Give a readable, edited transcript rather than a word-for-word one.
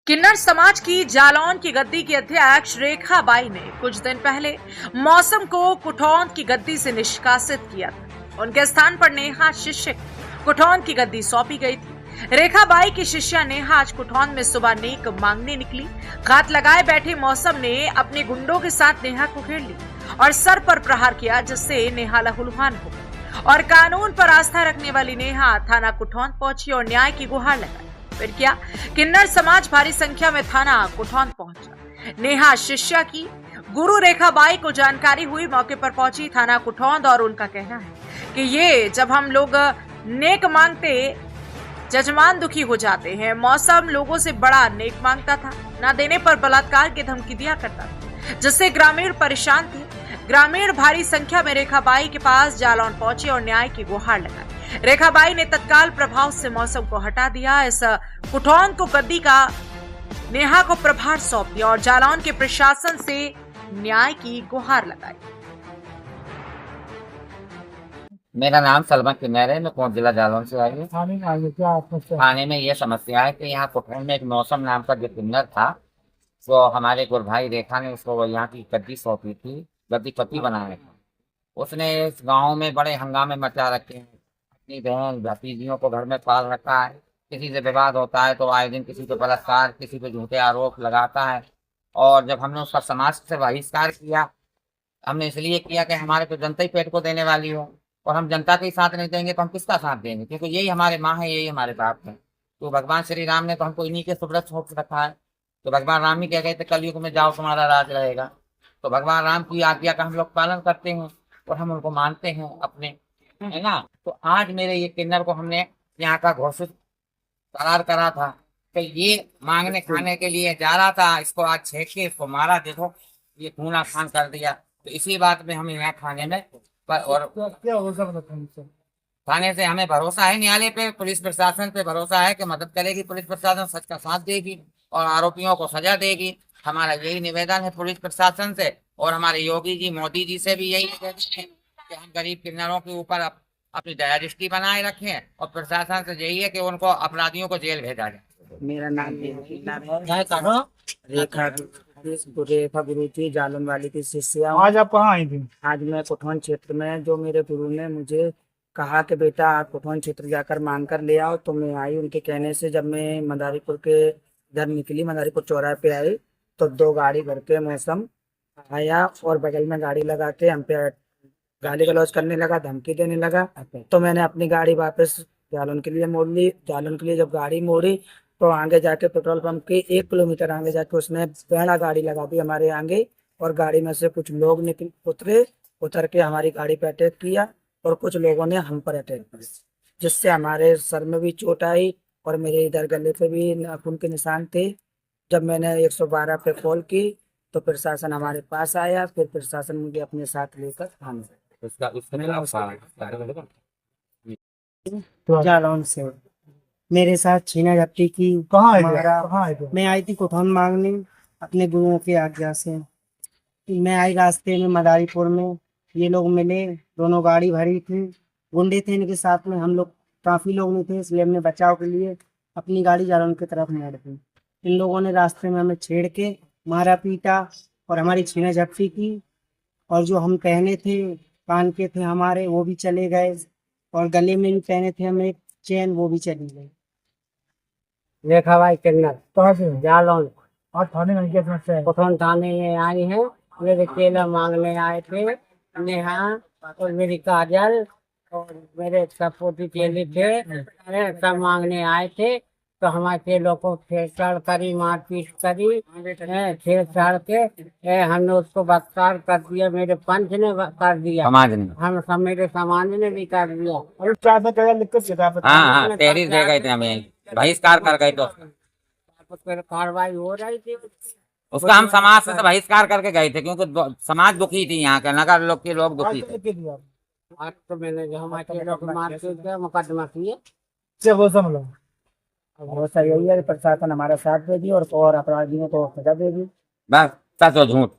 किन्नर समाज की जालौन की गद्दी की अध्यक्ष रेखा बाई ने कुछ दिन पहले मौसम को कुठौंद की गद्दी से निष्कासित किया था। उनके स्थान पर नेहा शिष्य को कुठौंद की गद्दी सौंपी गई थी। रेखा बाई की शिष्या नेहा आज कुठौंद में सुबह नेक मांगने निकली। घात लगाए बैठे मौसम ने अपने गुंडों के साथ नेहा को घेर ली और सर पर प्रहार किया, जिससे नेहा लहूलुहान हो गई और कानून पर आस्था रखने वाली नेहा थाना कुठौंद पहुंची और न्याय की गुहार लगाई। फिर क्या, किन्नर समाज भारी संख्या में थाना कुठौंद पहुंचा। नेहा शिष्या की गुरु रेखा बाई को जानकारी हुई, मौके पर पहुंची थाना कुठौंद और उनका कहना है कि ये जब हम लोग नेक मांगते जजमान दुखी हो जाते हैं। मौसम लोगों से बड़ा नेक मांगता था, ना देने पर बलात्कार की धमकी दिया करता था, जिससे ग्रामीण परेशान थे। ग्रामीण भारी संख्या में रेखा बाई के पास जालौन पहुंचे और न्याय की गुहार लगाई। रेखा बाई ने तत्काल प्रभाव से मौसम को हटा दिया। इस कुठौंद को गद्दी का नेहा को प्रभार सौंप दिया और जालौन के प्रशासन से न्याय की गुहार लगाई। मेरा नाम सलमान किन्नर है। मैं कोंड जिला जालौन से आई हूँ। थाने में ये समस्या है कि यहाँ कुठौंद में एक मौसम नाम का जो किन्नर था, वो हमारे गुरभाई रेखा ने उसको यहाँ की गद्दी सौंपी थी, गद्दी पति बनाया था। उसने इस गांव में बड़े हंगामे मचा रखे हैं। अपनी बहन भतीजियों को घर में पाल रखा है। किसी से विवाद होता है तो आए दिन किसी पे बलात्कार, किसी पे झूठे आरोप लगाता है। और जब हमने उसका समाज से बहिष्कार किया, हमने इसलिए किया कि हमारे तो जनता ही पेट को देने वाली हो, और हम जनता के ही साथ नहीं देंगे तो हम किसका साथ देंगे, क्योंकि यही हमारे माँ है, यही हमारे बाप है। तो भगवान श्री राम ने तो हमको इन्हीं के सुब्रत सौंप रखा है। तो भगवान राम ही कह गए थे कलयुग में जाओ तुम्हारा राज रहेगा। तो भगवान राम की आज्ञा का हम लोग पालन करते हैं और हम उनको मानते हैं अपने, है ना। तो आज मेरे ये किन्नर को हमने यहाँ का घोषित करार करा था कि ये मांगने खाने के लिए जा रहा था, इसको आज छेक के इसको मारा, देखो ये खून खान कर दिया। तो इसी बात में हम यहाँ थाने में और क्या भरोसा थाने से हमें भरोसा है, न्यायालय पे, पुलिस प्रशासन पे भरोसा है कि मदद करेगी पुलिस प्रशासन, सच का साथ देगी और आरोपियों को सजा देगी। हमारा यही निवेदन है पुलिस प्रशासन से, और हमारे योगी जी मोदी जी से भी यही निवेदन है कि हम गरीब किन्नरों के ऊपर अपनी दया दृष्टि बनाए रखें, और प्रशासन से यही है कि उनको अपराधियों को जेल भेजा जाए। मेरा नाम रेखा रेखा गुरु थी, जालन वाली की शिष्या। आज आप कहाँ आई थी? आज मैं कुठौंद क्षेत्र में, जो मेरे गुरु ने मुझे कहा कि बेटा आप कुठौंद क्षेत्र जाकर मांग कर ले आओ, तो मैं आई। उनके कहने से जब मैं मदारीपुर के इधर निकली, मदारीपुर चौराहे पे आई, तो दो गाड़ी भर के मौसम आया और बगल में गाड़ी लगा के हम पे गाली गलौज करने लगा, धमकी देने लगा। तो मैंने अपनी गाड़ी वापस जालन के लिए मोड़ ली। जालन के लिए जब गाड़ी मोड़ी तो आगे जाके पेट्रोल पंप के 1 किलोमीटर आगे जाके उसने पहला गाड़ी लगा दी हमारे आगे, और गाड़ी में से कुछ लोग उतर के हमारी गाड़ी पे अटैक किया और कुछ लोगों ने हम पर अटैक किया, जिससे हमारे सर में भी चोट आई और मेरे इधर गले पे भी खून के निशान थे। जब मैंने 112 पे कॉल की तो प्रशासन हमारे पास आया। फिर प्रशासन मुझे अपने साथ लेकर जालौन से मेरे साथ छीना झपटी की। कहाँ आई थी? मैं आई थी कुठौंद मांगने अपने गुरुओं की आज्ञा से। मैं आई रास्ते में मदारीपुर में, ये लोग मिले, दोनों गाड़ी भरी थी, गुंडे थे इनके साथ में, हम लोग काफी लोग नहीं थे, इसलिए हमने बचाव के लिए अपनी गाड़ी जालौन की तरफ मोड़ दी। इन लोगों ने रास्ते में हमें छेड़ के मारा पीटा और हमारी छीना झपटी की, और जो हम पहने थे कान के थे हमारे वो भी चले गए, और गले में भी पहने थे हम एक चेन, वो भी चली गई। रेखा बाई किन्नर, कहाँ से? जालौन। आज थाने में क्या समस्या है? कुठौंद थाने में आई है, मेरे चेला मांगने आए थे, नेहा और मेरी काजल और मेरे सपोती चेले थे, सब मांगने आए थे। तो हमारे चेलों को छेड़छाड़ करी, मारपीट करी, छेड़छाड़ के हमने उसको बलात्कार कर दिया, मेरे पंच ने कर दिया, समाज ने, हम सब मेरे समाज ने भी कर दिया। और चार में क्या लिख कर हाँ तहरीर दे गए थे, हमें बहिष्कार कर गए। तो कार्रवाई हो रही थी उसका हम समाज से बहिष्कार करके गए थे, क्योंकि समाज दुखी थी, यहाँ के नगर लोग के लोग दुखी थे। आज तो मैंने जो हमारे चेलों को मारपीट किया, मुकदमा किए। बहुत सही है, प्रशासन हमारा साथ देगी और अपराधियों को सजा देगी। बस सच और झूठ।